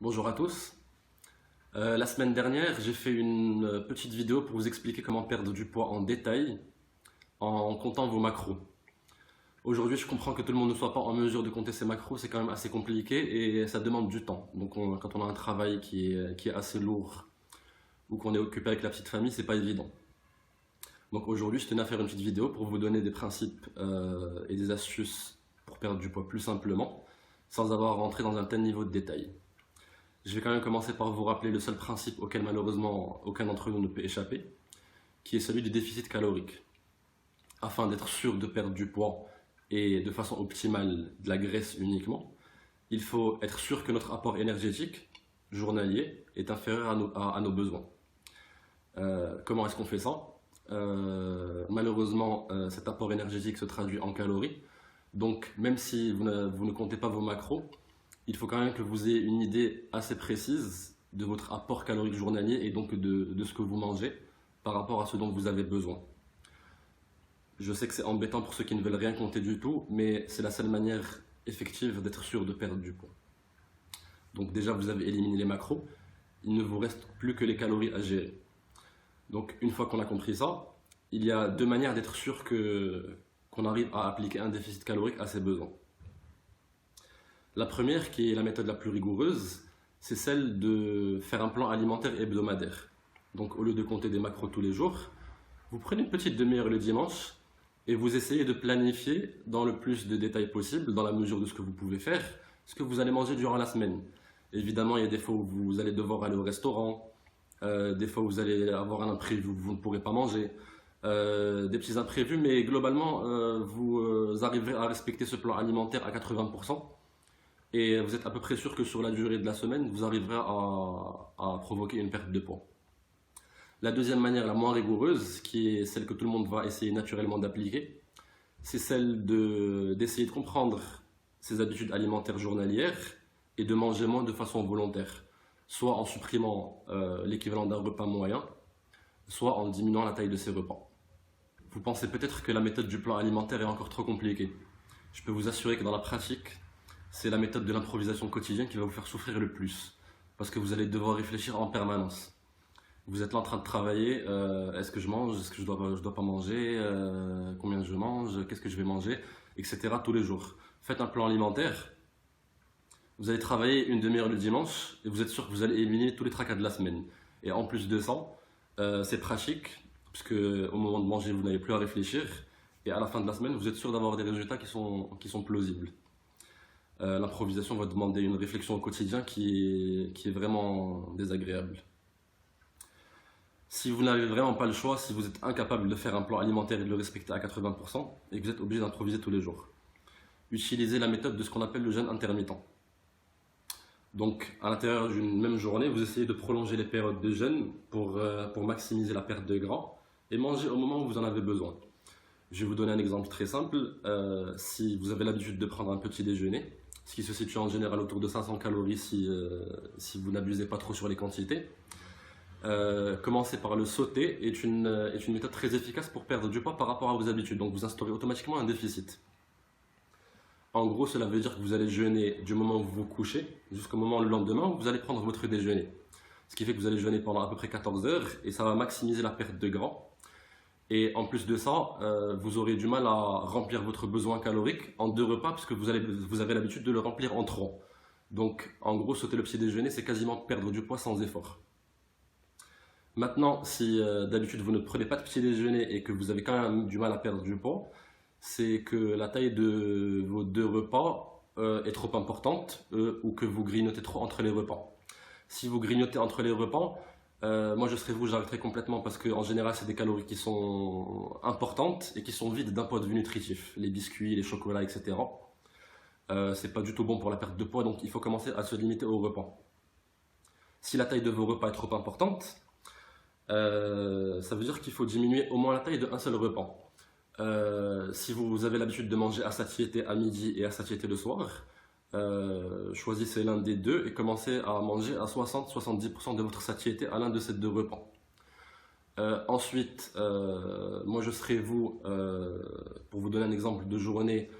Bonjour à tous. La semaine dernière, j'ai fait une petite vidéo pour vous expliquer comment perdre du poids en détail en comptant vos macros. Aujourd'hui, je comprends que tout le monde ne soit pas en mesure de compter ses macros, c'est quand même assez compliqué et ça demande du temps. Donc quand on a un travail qui est assez lourd ou qu'on est occupé avec la petite famille, c'est pas évident. Donc aujourd'hui, je tenais à faire une petite vidéo pour vous donner des principes et des astuces pour perdre du poids plus simplement, sans avoir rentré dans un tel niveau de détail. Je vais quand même commencer par vous rappeler le seul principe auquel malheureusement aucun d'entre nous ne peut échapper, qui est celui du déficit calorique. Afin d'être sûr de perdre du poids et de façon optimale de la graisse uniquement, il faut être sûr que notre apport énergétique journalier est inférieur à nos besoins. Comment est-ce qu'on fait ça? Malheureusement, cet apport énergétique se traduit en calories. Donc, même si vous ne comptez pas vos macros, il faut quand même que vous ayez une idée assez précise de votre apport calorique journalier et donc de ce que vous mangez par rapport à ce dont vous avez besoin. Je sais que c'est embêtant pour ceux qui ne veulent rien compter du tout, mais c'est la seule manière effective d'être sûr de perdre du poids. Donc déjà, vous avez éliminé les macros, il ne vous reste plus que les calories à gérer. Donc une fois qu'on a compris ça, il y a deux manières d'être sûr qu'on arrive à appliquer un déficit calorique à ses besoins. La première, qui est la méthode la plus rigoureuse, c'est celle de faire un plan alimentaire hebdomadaire. Donc au lieu de compter des macros tous les jours, vous prenez une petite demi-heure le dimanche et vous essayez de planifier dans le plus de détails possible, dans la mesure de ce que vous pouvez faire, ce que vous allez manger durant la semaine. Évidemment, il y a des fois où vous allez devoir aller au restaurant, des fois où vous allez avoir un imprévu où vous ne pourrez pas manger, des petits imprévus, mais globalement, vous arriverez à respecter ce plan alimentaire à 80%. Et vous êtes à peu près sûr que sur la durée de la semaine, vous arriverez à provoquer une perte de poids. La deuxième manière, la moins rigoureuse, qui est celle que tout le monde va essayer naturellement d'appliquer, c'est celle d'essayer de comprendre ses habitudes alimentaires journalières et de manger moins de façon volontaire, soit en supprimant l'équivalent d'un repas moyen, soit en diminuant la taille de ses repas. Vous pensez peut-être que la méthode du plan alimentaire est encore trop compliquée. Je peux vous assurer que dans la pratique, c'est la méthode de l'improvisation quotidienne qui va vous faire souffrir le plus. Parce que vous allez devoir réfléchir en permanence. Vous êtes là en train de travailler, est-ce que je mange, est-ce que je dois pas manger, combien je mange, qu'est-ce que je vais manger, etc. tous les jours. Faites un plan alimentaire, vous allez travailler une demi-heure le dimanche et vous êtes sûr que vous allez éliminer tous les tracas de la semaine. Et en plus de ça, c'est pratique, puisque au moment de manger, vous n'avez plus à réfléchir. Et à la fin de la semaine, vous êtes sûr d'avoir des résultats qui sont plausibles. L'improvisation va demander une réflexion au quotidien qui est vraiment désagréable. Si vous n'avez vraiment pas le choix, si vous êtes incapable de faire un plan alimentaire et de le respecter à 80% et que vous êtes obligé d'improviser tous les jours, utilisez la méthode de ce qu'on appelle le jeûne intermittent. Donc à l'intérieur d'une même journée, vous essayez de prolonger les périodes de jeûne pour maximiser la perte de gras et manger au moment où vous en avez besoin. Je vais vous donner un exemple très simple. Si vous avez l'habitude de prendre un petit déjeuner, ce qui se situe en général autour de 500 calories si vous n'abusez pas trop sur les quantités, commencer par le sauter est une méthode très efficace pour perdre du poids par rapport à vos habitudes. Donc vous instaurez automatiquement un déficit. En gros, cela veut dire que vous allez jeûner du moment où vous vous couchez jusqu'au moment le lendemain où vous allez prendre votre déjeuner. Ce qui fait que vous allez jeûner pendant à peu près 14 heures et ça va maximiser la perte de gras. Et en plus de ça, vous aurez du mal à remplir votre besoin calorique en 2 repas puisque vous avez l'habitude de le remplir en 3. Donc en gros, sauter le petit déjeuner, c'est quasiment perdre du poids sans effort. Maintenant, si d'habitude vous ne prenez pas de petit déjeuner et que vous avez quand même du mal à perdre du poids, c'est que la taille de vos 2 repas est trop importante ou que vous grignotez trop entre les repas. Si vous grignotez entre les repas, moi je serais vous, j'arrêterai complètement parce qu'en général c'est des calories qui sont importantes et qui sont vides d'un point de vue nutritif. Les biscuits, les chocolats, etc. C'est pas du tout bon pour la perte de poids, donc il faut commencer à se limiter aux repas. Si la taille de vos repas est trop importante, ça veut dire qu'il faut diminuer au moins la taille d'un seul repas. Si vous avez l'habitude de manger à satiété à midi et à satiété le soir, choisissez l'un des deux et commencez à manger à 60-70% de votre satiété à l'un de ces 2 repas. Ensuite, moi je serai vous, pour vous donner un exemple de journée,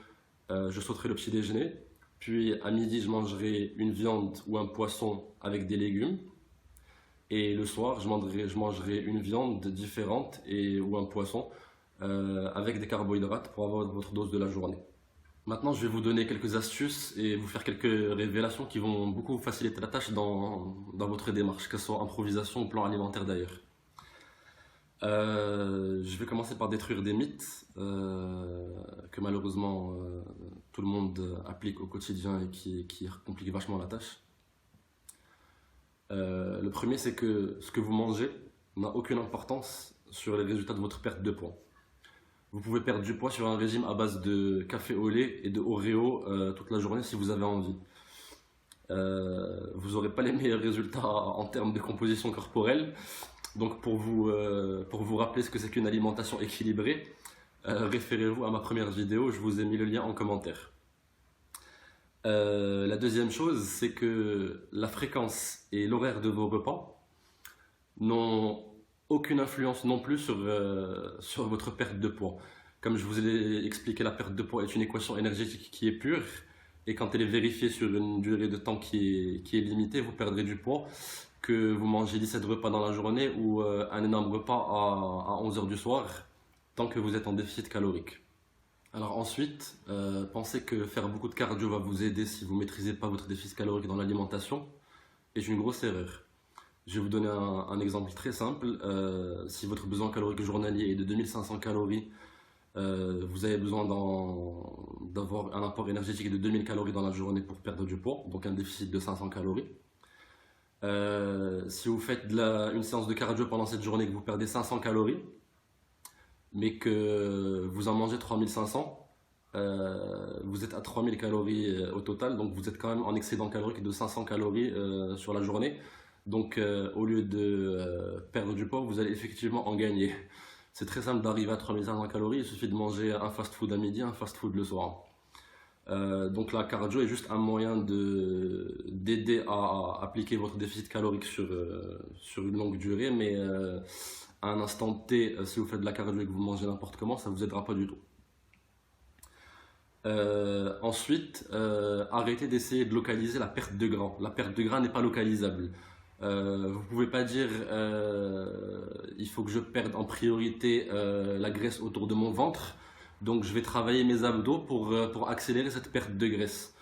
je sauterai le petit déjeuner, Puis à midi, je mangerai une viande ou un poisson avec des légumes. Et le soir, je mangerai une viande différente ou un poisson avec des carbohydrates pour avoir votre dose de la journée. Maintenant, je vais vous donner quelques astuces et vous faire quelques révélations qui vont beaucoup vous faciliter la tâche dans votre démarche, que ce soit improvisation ou plan alimentaire d'ailleurs. Je vais commencer par détruire des mythes que malheureusement tout le monde applique au quotidien et qui compliquent vachement la tâche. Le premier, c'est que ce que vous mangez n'a aucune importance sur les résultats de votre perte de poids. Vous pouvez perdre du poids sur un régime à base de café au lait et de Oreo toute la journée si vous avez envie. Vous n'aurez pas les meilleurs résultats en termes de composition corporelle. Donc pour vous rappeler ce que c'est qu'une alimentation équilibrée, référez-vous à ma première vidéo, je vous ai mis le lien en commentaire. La deuxième chose, c'est que la fréquence et l'horaire de vos repas n'ont aucune influence non plus sur votre perte de poids. Comme je vous ai expliqué, la perte de poids est une équation énergétique qui est pure et quand elle est vérifiée sur une durée de temps qui est limitée, vous perdrez du poids que vous mangez 17 repas dans la journée ou un énorme repas à 11 h du soir tant que vous êtes en déficit calorique. Alors ensuite, pensez que faire beaucoup de cardio va vous aider si vous ne maîtrisez pas votre déficit calorique dans l'alimentation est une grosse erreur. Je vais vous donner un exemple très simple. Si votre besoin calorique journalier est de 2500 calories, vous avez besoin d'avoir un apport énergétique de 2000 calories dans la journée pour perdre du poids, donc un déficit de 500 calories. Si vous faites une séance de cardio pendant cette journée et que vous perdez 500 calories, mais que vous en mangez 3500, vous êtes à 3000 calories au total, donc vous êtes quand même en excédent calorique de 500 calories sur la journée. Donc au lieu de perdre du poids, vous allez effectivement en gagner. C'est très simple d'arriver à 3500 calories, il suffit de manger un fast-food à midi, un fast-food le soir. Donc la cardio est juste un moyen d'aider à appliquer votre déficit calorique sur une longue durée, mais à un instant T, si vous faites de la cardio et que vous mangez n'importe comment, ça ne vous aidera pas du tout. Ensuite, arrêtez d'essayer de localiser la perte de gras. La perte de gras n'est pas localisable. Vous ne pouvez pas dire il faut que je perde en priorité la graisse autour de mon ventre, donc je vais travailler mes abdos pour accélérer cette perte de graisse.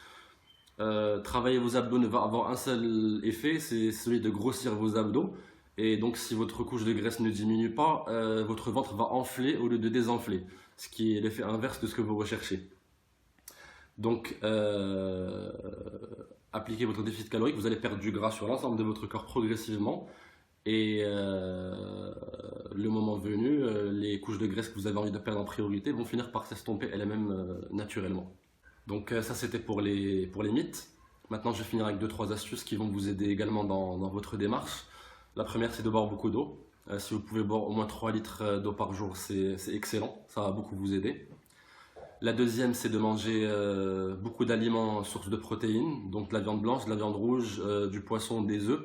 Travailler vos abdos ne va avoir un seul effet, c'est celui de grossir vos abdos, et donc si votre couche de graisse ne diminue pas, votre ventre va enfler au lieu de désenfler, ce qui est l'effet inverse de ce que vous recherchez. Donc appliquez votre déficit calorique, vous allez perdre du gras sur l'ensemble de votre corps progressivement et le moment venu, les couches de graisse que vous avez envie de perdre en priorité vont finir par s'estomper elles-mêmes naturellement. Donc ça c'était pour les mythes. Maintenant je vais finir avec 2-3 astuces qui vont vous aider également dans votre démarche. La première c'est de boire beaucoup d'eau. Si vous pouvez boire au moins 3 litres d'eau par jour, c'est excellent, ça va beaucoup vous aider. La deuxième, c'est de manger beaucoup d'aliments sources de protéines, donc de la viande blanche, de la viande rouge, du poisson, des œufs.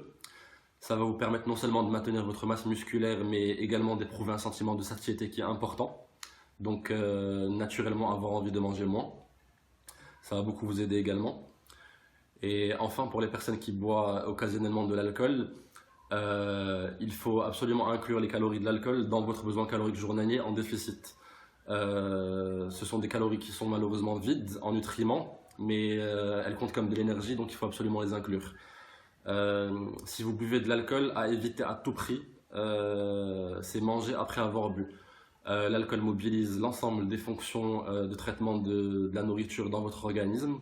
Ça va vous permettre non seulement de maintenir votre masse musculaire, mais également d'éprouver un sentiment de satiété qui est important. Donc naturellement avoir envie de manger moins. Ça va beaucoup vous aider également. Et enfin, pour les personnes qui boivent occasionnellement de l'alcool, il faut absolument inclure les calories de l'alcool dans votre besoin calorique journalier en déficit. Ce sont des calories qui sont malheureusement vides en nutriments, mais elles comptent comme de l'énergie, donc il faut absolument les inclure. Si vous buvez de l'alcool, à éviter à tout prix, c'est manger après avoir bu. L'alcool mobilise l'ensemble des fonctions de traitement de la nourriture dans votre organisme.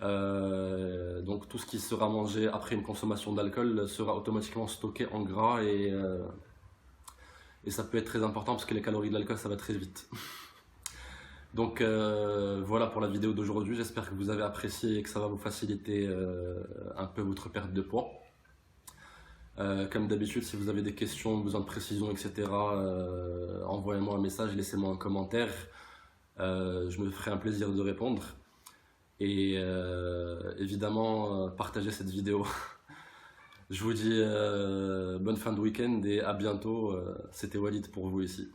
Donc tout ce qui sera mangé après une consommation d'alcool sera automatiquement stocké en gras et ça peut être très important parce que les calories de l'alcool ça va très vite. Donc voilà pour la vidéo d'aujourd'hui, j'espère que vous avez apprécié et que ça va vous faciliter un peu votre perte de poids. Comme d'habitude, si vous avez des questions, besoin de précision, etc., envoyez-moi un message, laissez-moi un commentaire, je me ferai un plaisir de répondre. Et évidemment, partagez cette vidéo. Je vous dis bonne fin de week-end et à bientôt. C'était Walid pour vous ici.